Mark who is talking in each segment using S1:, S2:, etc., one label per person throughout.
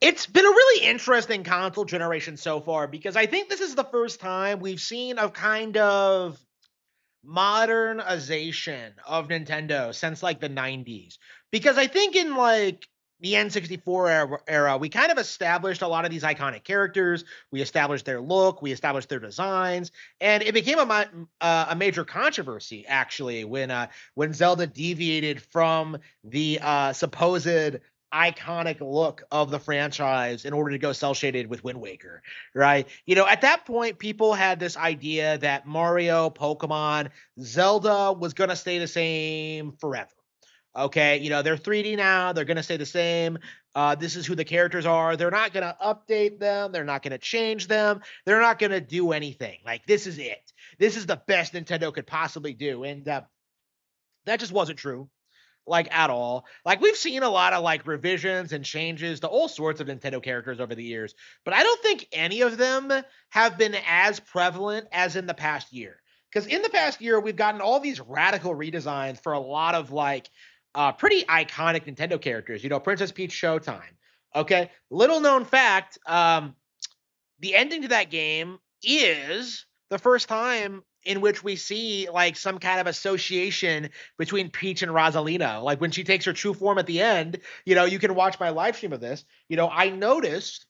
S1: It's been a really interesting console generation so far because I think this is the first time we've seen a kind of modernization of Nintendo since like the 90s. Because I think in like the N64 era, we kind of established a lot of these iconic characters. We established their look, we established their designs, and it became a major controversy actually when Zelda deviated from the supposed iconic look of the franchise in order to go cel shaded with Wind Waker, right? At that point, people had this idea that Mario, Pokemon, Zelda was going to stay the same forever. Okay, they're 3D now. They're going to stay the same. This is who the characters are. They're not going to update them. They're not going to change them. They're not going to do anything. Like, this is it. This is the best Nintendo could possibly do. And that just wasn't true, like, at all. Like, we've seen a lot of like revisions and changes to all sorts of Nintendo characters over the years, but I don't think any of them have been as prevalent as in the past year. Because in the past year, we've gotten all these radical redesigns for a lot of like pretty iconic Nintendo characters. Princess Peach Showtime. Okay, little known fact: the ending to that game is the first time in which we see like some kind of association between Peach and Rosalina. Like when she takes her true form at the end, you can watch my live stream of this. I noticed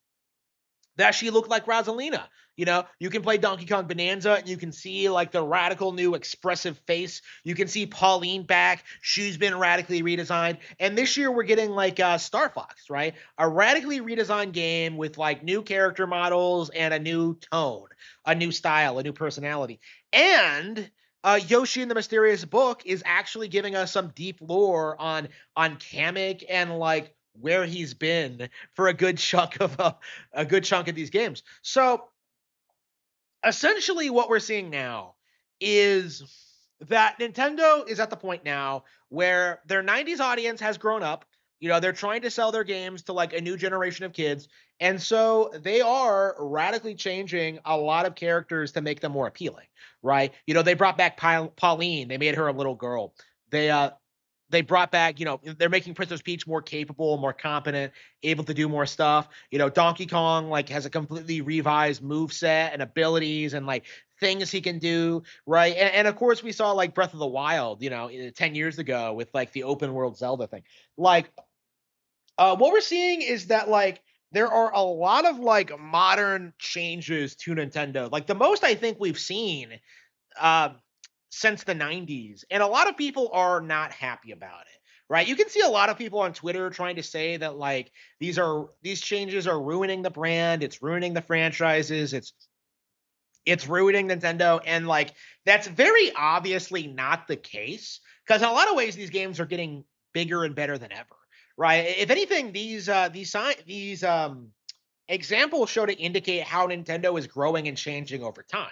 S1: that she looked like Rosalina. You can play Donkey Kong Bonanza and you can see like the radical new expressive face. You can see Pauline back. She's been radically redesigned. And this year we're getting like Star Fox, right? A radically redesigned game with like new character models and a new tone, a new style, a new personality. And Yoshi and the Mysterious Book is actually giving us some deep lore on Kamek and like where he's been for a good chunk of a good chunk of these games. So essentially what we're seeing now is that Nintendo is at the point now where their 90s audience has grown up. They're trying to sell their games to like a new generation of kids. And so they are radically changing a lot of characters to make them more appealing, right? They brought back Pauline. They made her a little girl. They brought back, they're making Princess Peach more capable, more competent, able to do more stuff. Donkey Kong like has a completely revised move set and abilities and like things he can do, right? And of course we saw like Breath of the Wild, 10 years ago with like the open world Zelda thing. Like what we're seeing is that like there are a lot of like modern changes to Nintendo. Like the most I think we've seen uh, since the 90s, and a lot of people are not happy about it, right? You can see a lot of people on Twitter trying to say that like these changes are ruining the brand, it's ruining the franchises, it's ruining Nintendo, and like that's very obviously not the case because in a lot of ways these games are getting bigger and better than ever, right? If anything, these examples show to indicate how Nintendo is growing and changing over time.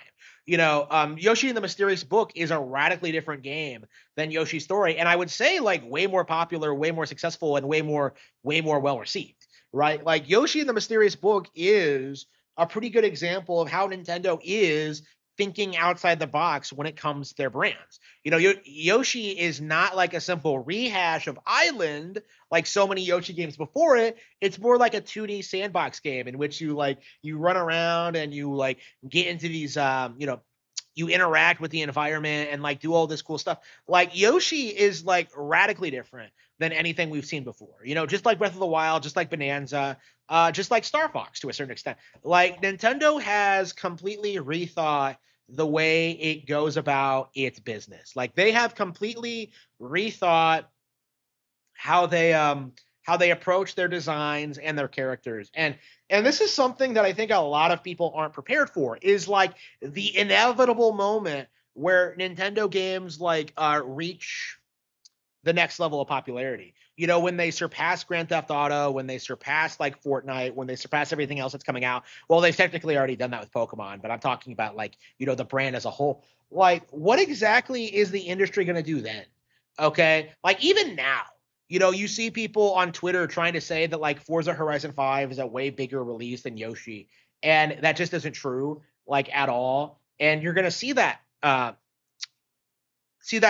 S1: Yoshi and the Mysterious Book is a radically different game than Yoshi's Story, and I would say like way more popular, way more successful, and way more well received. Right? Like Yoshi and the Mysterious Book is a pretty good example of how Nintendo is thinking outside the box when it comes to their brands. Yoshi is not like a simple rehash of Island like so many Yoshi games before it. It's more like a 2D sandbox game in which you run around and you like get into these you interact with the environment and like do all this cool stuff. Like Yoshi is like radically different than anything we've seen before. Just like Breath of the Wild, just like Bonanza, just like Star Fox to a certain extent. Like Nintendo has completely rethought the way it goes about its business. Like they have completely rethought how they approach their designs and their characters. And this is something that I think a lot of people aren't prepared for is like the inevitable moment where Nintendo games like reach the next level of popularity. When they surpass Grand Theft Auto, when they surpass like Fortnite, when they surpass everything else that's coming out. Well, they've technically already done that with Pokemon, but I'm talking about like, the brand as a whole. Like, what exactly is the industry going to do then? Okay. Like, even now, you see people on Twitter trying to say that like Forza Horizon 5 is a way bigger release than Yoshi. And that just isn't true, like at all. And you're going to see that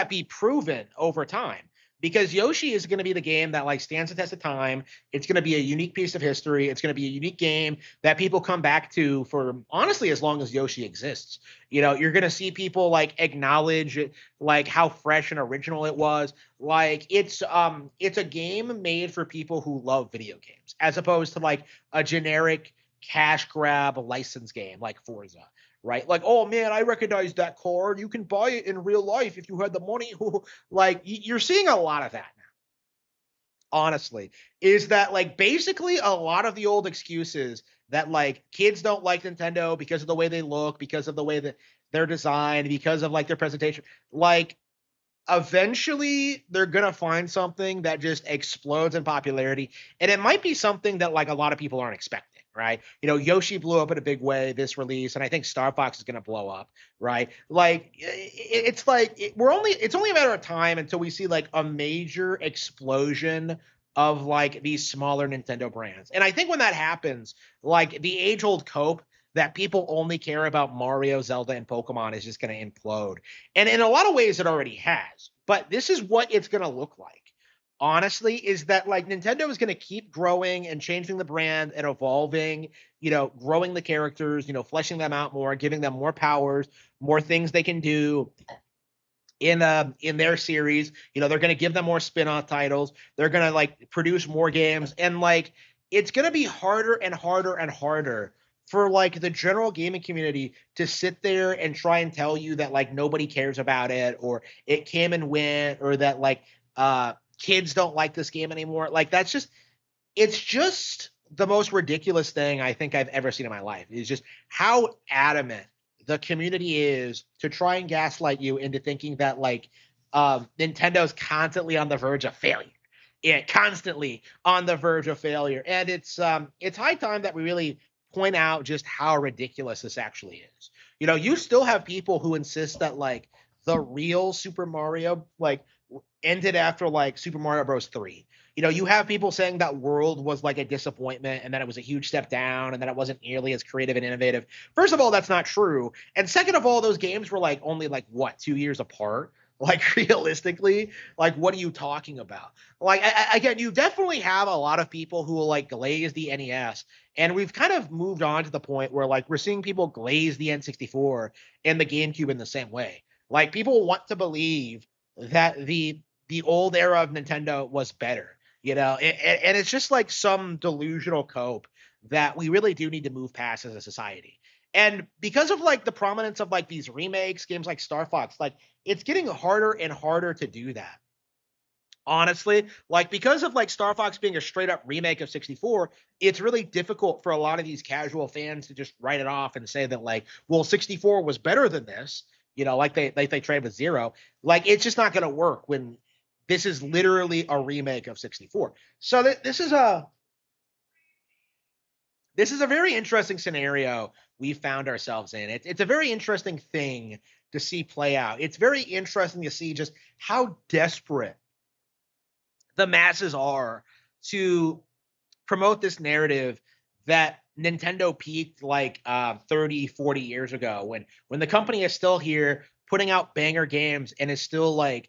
S1: be proven over time because Yoshi is going to be the game that like stands the test of time. It's going to be a unique piece of history. It's going to be a unique game that people come back to for honestly as long as Yoshi exists. You know, you're going to see people like acknowledge like how fresh and original it was. Like it's a game made for people who love video games as opposed to like a generic cash grab license game like Forza, right? Like, oh man, I recognize that card. You can buy it in real life if you had the money. Like, you're seeing a lot of that now, honestly. Is that like basically a lot of the old excuses that like kids don't like Nintendo because of the way they look, because of the way that they're designed, because of like their presentation. Like, eventually they're gonna find something that just explodes in popularity, and it might be something that like a lot of people aren't expecting, right? You know, Yoshi blew up in a big way this release, and I think Star Fox is gonna blow up, right? Like it's like it's only a matter of time until we see like a major explosion of like these smaller Nintendo brands. And I think when that happens, like the age old cope that people only care about Mario, Zelda, and Pokemon is just going to implode. And in a lot of ways, it already has. But this is what it's going to look like. Honestly, is that like Nintendo is going to keep growing and changing the brand and evolving, you know, growing the characters, you know, fleshing them out more, giving them more powers, more things they can do in their series. You know, they're going to give them more spin-off titles. They're going to like produce more games, and like it's going to be harder and harder and harder for like the general gaming community to sit there and try and tell you that like nobody cares about it, or it came and went, or that like kids don't like this game anymore. Like that's just it's just the most ridiculous thing I think I've ever seen in my life. Is just how adamant the community is to try and gaslight you into thinking that like Nintendo's constantly on the verge of failure. Yeah, constantly on the verge of failure. And it's high time that we really point out just how ridiculous this actually is. You know, you still have people who insist that like the real Super Mario like ended after like Super Mario Bros. 3. You know, you have people saying that World was like a disappointment and that it was a huge step down and that it wasn't nearly as creative and innovative. First of all, that's not true. And second of all, those games were like only like what, 2 years apart? Like realistically, like what are you talking about? Like again, you definitely have a lot of people who will like glaze the NES, and we've kind of moved on to the point where like we're seeing people glaze the N64 and the GameCube in the same way. Like people want to believe that the old era of Nintendo was better, you know, and it's just like some delusional cope that we really do need to move past as a society. And because of like the prominence of like these remakes, games like Star Fox, like it's getting harder and harder to do that. Honestly, like because of like Star Fox being a straight up remake of 64, it's really difficult for a lot of these casual fans to just write it off and say that like, well, 64 was better than this, you know, like they tried with Zero. Like it's just not going to work when this is literally a remake of 64. So this is a very interesting scenario we found ourselves in. It's a very interesting thing to see play out. It's very interesting to see just how desperate the masses are to promote this narrative that Nintendo peaked like 30, 40 years ago when the company is still here putting out banger games and is still like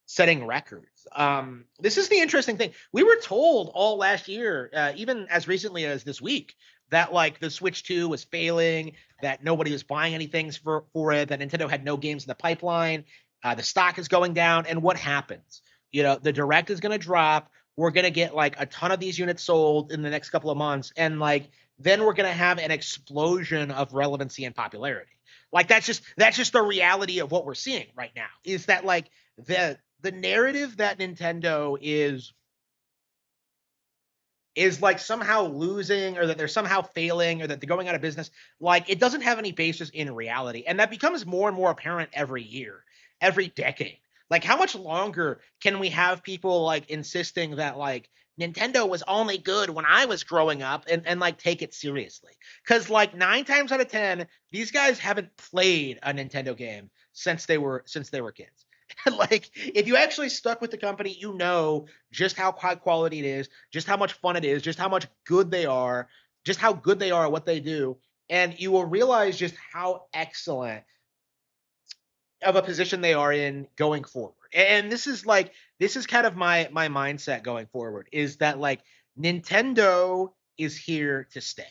S1: setting records. This is the interesting thing. We were told all last year, even as recently as this week, that like the Switch 2 was failing, that nobody was buying anything for it, that Nintendo had no games in the pipeline, the stock is going down, and what happens? You know, the direct is going to drop. We're going to get like a ton of these units sold in the next couple of months, and like then we're going to have an explosion of relevancy and popularity. Like that's just the reality of what we're seeing right now. Is that like the narrative that Nintendo is like somehow losing, or that they're somehow failing, or that they're going out of business, like it doesn't have any basis in reality. And that becomes more and more apparent every year, every decade. Like how much longer can we have people like insisting that like Nintendo was only good when I was growing up, and like take it seriously? Because like 9 times out of 10, these guys haven't played a Nintendo game since they were kids. Like if you actually stuck with the company, you know just how high quality it is, just how much fun it is, just how much good they are, just how good they are at what they do, and you will realize just how excellent of a position they are in going forward. And this is kind of my mindset going forward, is that like Nintendo is here to stay.